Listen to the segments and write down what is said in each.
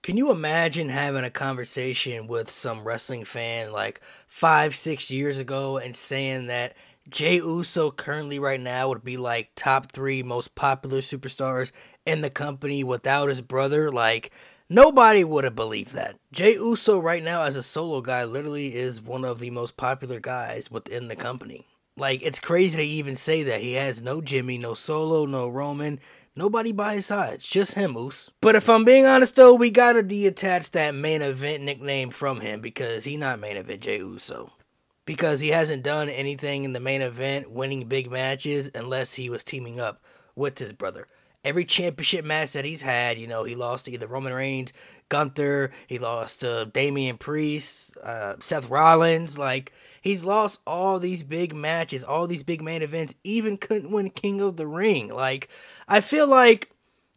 Can you imagine having a conversation with some wrestling fan like 5, 6 years ago and saying that Jey Uso currently right now would be like top three most popular superstars in the company without his brother? Like, nobody would have believed that. Jey Uso right now as a solo guy literally is one of the most popular guys within the company. Like, it's crazy to even say that. He has no Jimmy, no Solo, no Roman, nobody by his side. It's just him, Moose. But if I'm being honest, though, we gotta detach that main event nickname from him because he not main event Jey Uso. Because he hasn't done anything in the main event, winning big matches, unless he was teaming up with his brother. Every championship match that he's had, he lost to either Roman Reigns, Gunther, he lost to Damian Priest, Seth Rollins. Like, he's lost all these big matches, all these big main events, even couldn't win King of the Ring. Like, I feel like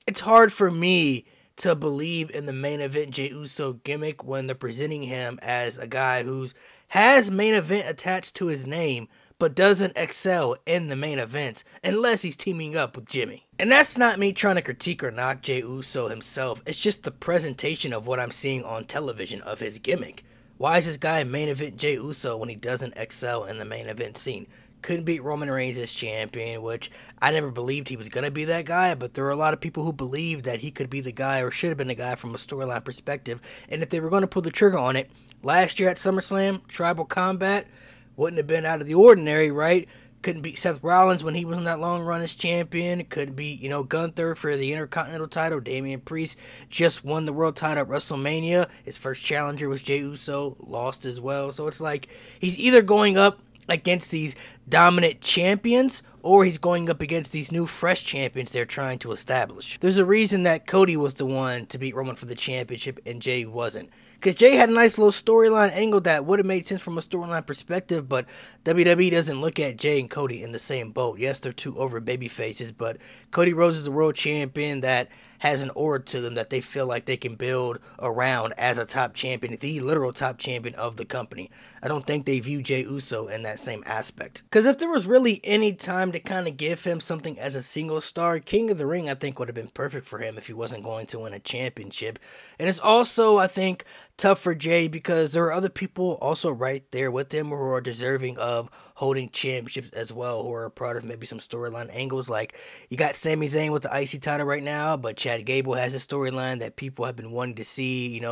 it's hard for me to believe in the main event Jey Uso gimmick when they're presenting him as a guy who's has main event attached to his name, but doesn't excel in the main events unless he's teaming up with Jimmy. And that's not me trying to critique or knock Jey Uso himself, it's just the presentation of what I'm seeing on television of his gimmick. Why is this guy main event Jey Uso when he doesn't excel in the main event scene? Couldn't beat Roman Reigns as champion, which I never believed he was going to be that guy, but there are a lot of people who believed that he could be the guy or should have been the guy from a storyline perspective. And if they were going to pull the trigger on it, last year at SummerSlam, Tribal Combat wouldn't have been out of the ordinary, right? Couldn't beat Seth Rollins when he was in that long run as champion. Couldn't beat, Gunther for the Intercontinental title. Damian Priest just won the world title at WrestleMania. His first challenger was Jey Uso, lost as well. So it's like he's either going up against these dominant champions or he's going up against these new fresh champions they're trying to establish. There's a reason that Cody was the one to beat Roman for the championship and Jey wasn't. Because Jey had a nice little storyline angle that would have made sense from a storyline perspective, but WWE doesn't look at Jey and Cody in the same boat. Yes, they're two over baby faces, but Cody Rhodes is a world champion that has an aura to them that they feel like they can build around as a top champion, the literal top champion of the company. I don't think they view Jey Uso in that same aspect. Because if there was really any time to kind of give him something as a single star, King of the Ring, I think, would have been perfect for him if he wasn't going to win a championship. And it's also, I think, tough for Jey because there are other people also right there with him who are deserving of holding championships as well, who are a part of maybe some storyline angles. Like, you got Sami Zayn with the IC title right now, but Chad Gable has a storyline that people have been wanting to see,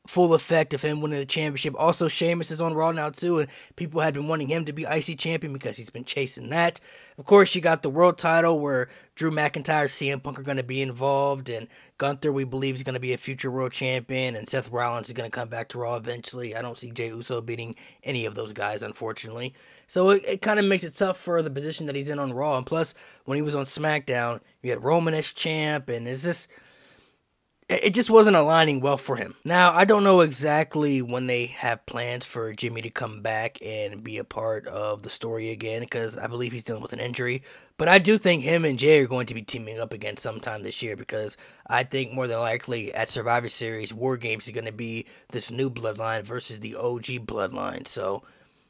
full effect of him winning the championship. Also, Sheamus is on Raw now too, and people had been wanting him to be IC champion because he's been chasing that. Of course, you got the world title where Drew McIntyre, CM Punk are going to be involved, and Gunther, we believe, is going to be a future world champion, and Seth Rollins is going to come back to Raw eventually. I don't see Jey Uso beating any of those guys, unfortunately. So it kind of makes it tough for the position that he's in on Raw. And plus, when he was on SmackDown, you had Roman as champ, and it just wasn't aligning well for him. Now, I don't know exactly when they have plans for Jimmy to come back and be a part of the story again, because I believe he's dealing with an injury. But I do think him and Jey are going to be teaming up again sometime this year, because I think more than likely at Survivor Series, War Games is going to be this new bloodline versus the OG bloodline. So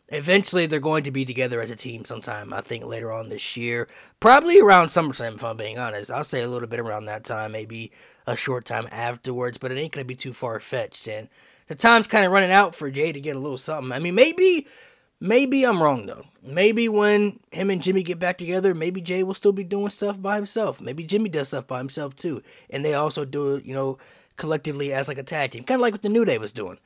eventually they're going to be together as a team sometime, I think later on this year. Probably around SummerSlam, if I'm being honest. I'll say a little bit around that time, maybe a short time afterwards, but it ain't going to be too far-fetched. And the time's kind of running out for Jey to get a little something. I mean, maybe I'm wrong, though. Maybe when him and Jimmy get back together, maybe Jey will still be doing stuff by himself. Maybe Jimmy does stuff by himself, too. And they also do it, collectively as like a tag team. Kind of like what the New Day was doing.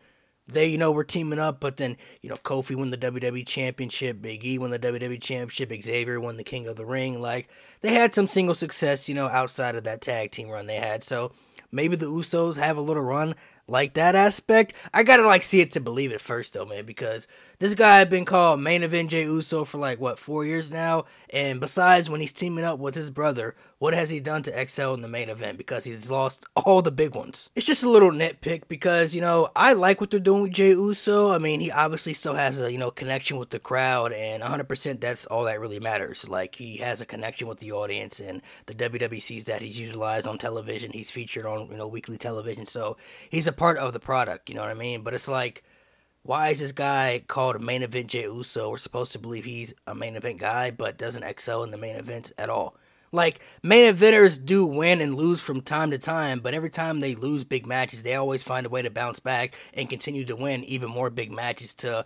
They, were teaming up, but then, Kofi won the WWE Championship, Big E won the WWE Championship, Xavier won the King of the Ring. Like, they had some single success, outside of that tag team run they had. So maybe the Usos have a little run like that aspect. I gotta, see it to believe it first, though, man, because this guy had been called Main Event Jey Uso for, 4 years now, and besides when he's teaming up with his brother, what has he done to excel in the main event? Because he's lost all the big ones. It's just a little nitpick because, I like what they're doing with Jey Uso. I mean, he obviously still has a, connection with the crowd, and 100% that's all that really matters. Like, he has a connection with the audience, and the WWE sees that. He's utilized on television. He's featured on, weekly television, so he's a part of the product, you know what I mean? But it's like, why is this guy called a Main Event Jey Uso? We're supposed to believe he's a main event guy, but doesn't excel in the main events at all. Like, main eventers do win and lose from time to time, but every time they lose big matches, they always find a way to bounce back and continue to win even more big matches to,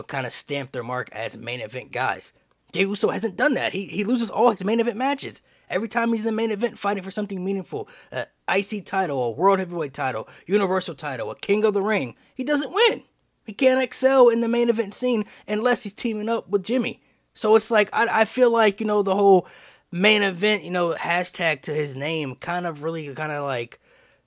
kind of stamp their mark as main event guys. Jey Uso hasn't done that. He loses all his main event matches. Every time he's in the main event fighting for something meaningful, an IC title, a World Heavyweight title, Universal title, a King of the Ring, he doesn't win. He can't excel in the main event scene unless he's teaming up with Jimmy. So it's like, I feel like, the whole main event, hashtag to his name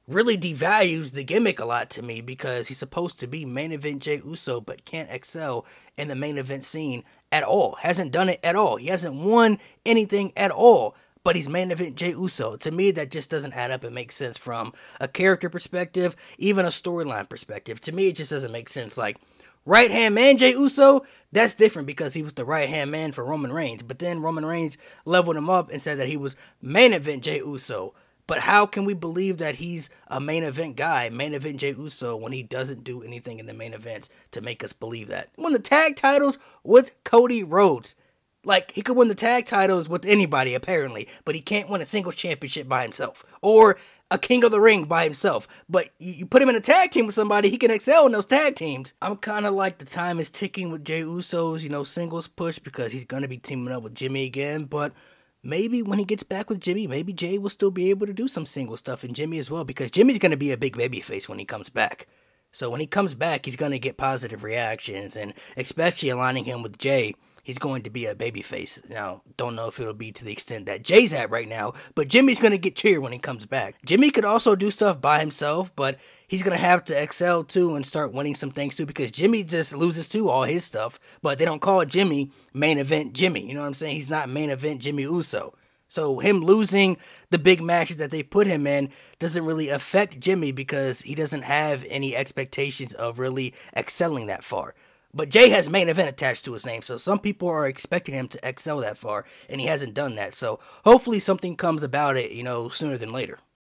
really devalues the gimmick a lot to me, because he's supposed to be main event Jey Uso, but can't excel in the main event scene at all. Hasn't done it at all. He hasn't won anything at all, but he's main event Jey Uso. To me, that just doesn't add up and make sense from a character perspective, even a storyline perspective. To me, it just doesn't make sense. Like, right-hand man Jey Uso, that's different because he was the right-hand man for Roman Reigns. But then Roman Reigns leveled him up and said that he was main event Jey Uso. But how can we believe that he's a main event guy, main event Jey Uso, when he doesn't do anything in the main events to make us believe that? Won the tag titles with Cody Rhodes. Like, he could win the tag titles with anybody, apparently, but he can't win a singles championship by himself. Or a King of the Ring by himself. But you put him in a tag team with somebody, he can excel in those tag teams. I'm kind of like, the time is ticking with Jey Uso's, singles push, because he's going to be teaming up with Jimmy again. But maybe when he gets back with Jimmy, maybe Jey will still be able to do some single stuff in Jimmy as well, because Jimmy's going to be a big babyface when he comes back. So when he comes back, he's going to get positive reactions, and especially aligning him with Jey, he's going to be a babyface. Now, don't know if it'll be to the extent that Jay's at right now, but Jimmy's going to get cheered when he comes back. Jimmy could also do stuff by himself, but he's going to have to excel too and start winning some things too, because Jimmy just loses to all his stuff, but they don't call Jimmy main event Jimmy. You know what I'm saying? He's not main event Jimmy Uso. So him losing the big matches that they put him in doesn't really affect Jimmy, because he doesn't have any expectations of really excelling that far. But Jey has main event attached to his name, so some people are expecting him to excel that far, and he hasn't done that. So hopefully something comes about it, sooner than later.